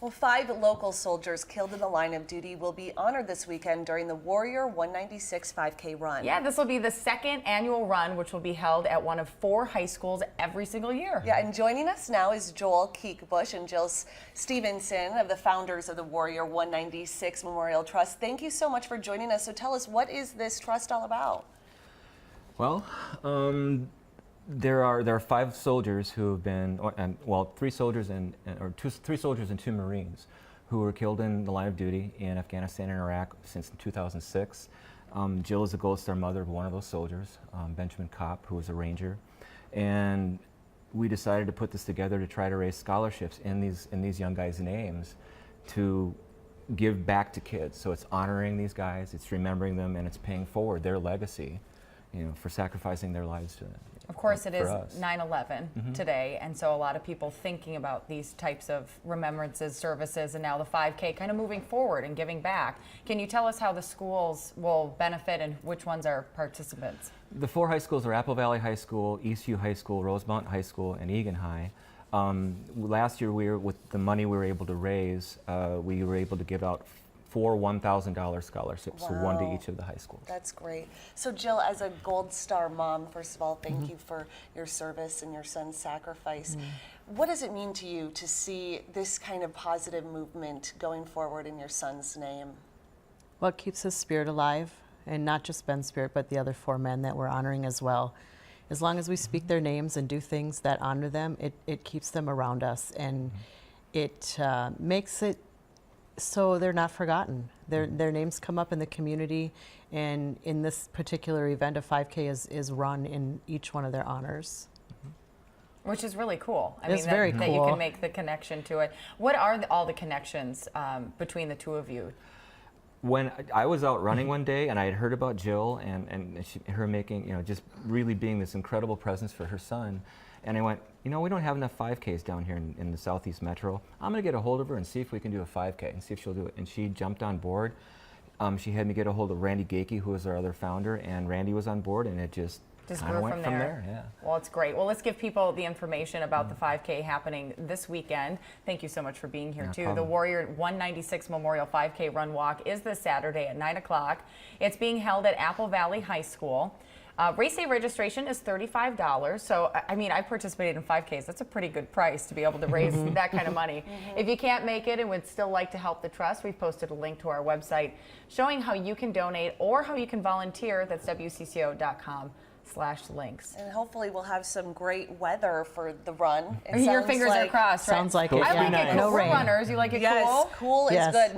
Well, 5 local soldiers killed in the line of duty will be honored this weekend during the Warrior 196 5K run. Yeah, this will be the second annual run, which will be held at one of 4 high schools every single year. Yeah, and joining us now is Joel Keekbush and Jill Stevenson, of the founders of the Warrior 196 Memorial Trust. Thank you so much for joining us. So tell us, what is this trust all about? Well, there are 5 soldiers who have been, well, 3 soldiers and 3 soldiers and 2 Marines who were killed in the line of duty in Afghanistan and Iraq since 2006. Jill is the Gold Star mother of one of those soldiers, Benjamin Kopp, who was a Ranger, and we decided to put this together to try to raise scholarships in these young guys' names to give back to kids. So it's honoring these guys, it's remembering them, and it's paying forward their legacy, you know, for sacrificing their lives to them. Of course, it is 9/11 today, and so a lot of people thinking about these types of remembrances, services, and now the 5K kind of moving forward and giving back. Can you tell us how the schools will benefit and which ones are participants? The 4 high schools are Apple Valley High School, Eastview High School, Rosemount High School, and Egan High. Last year, with the money we were able to raise, we were able to give out 4 $1,000 scholarships, so 1 to each of the high schools. That's great. So Jill, as a Gold Star mom, first of all, thank you for your service and your son's sacrifice. What does it mean to you to see this kind of positive movement going forward in your son's name? Well, it keeps his spirit alive, and not just Ben's spirit, but the other 4 men that we're honoring as well. As long as we speak their names and do things that honor them, it keeps them around us, and it makes it so they're not forgotten. Their names come up in the community, and in this particular event, a 5K is run in each one of their honors. Which is really cool. I It's mean, very that you cool. can make the connection to it. What are all the connections between the 2 of you? When I was out running one day and I had heard about Jill and her making, you know, just really being this incredible presence for her son, and I went, you know, we don't have enough 5Ks down here in the Southeast Metro. I'm going to get a hold of her and see if we can do a 5K and see if she'll do it. And she jumped on board. She had me get a hold of Randy Gakey, who was our other founder, and Randy was on board, and it just kind grew of went from there. Yeah. Well, it's great. Well, let's give people the information about the 5K happening this weekend. Thank you so much for being here, too. The Warrior 196 Memorial 5K Run Walk is this Saturday at 9 o'clock. It's being held at Apple Valley High School. Race day registration is $35. So, I mean, I participated in 5Ks. That's a pretty good price to be able to raise that kind of money. If you can't make it and would still like to help the trust, we've posted a link to our website showing how you can donate or how you can volunteer. That's WCCO.com/links. And hopefully we'll have some great weather for the run. Your fingers are crossed, right? Sounds like it. I like it. No We're rain. runners. You like it Yes, cool? cool is Yes. good.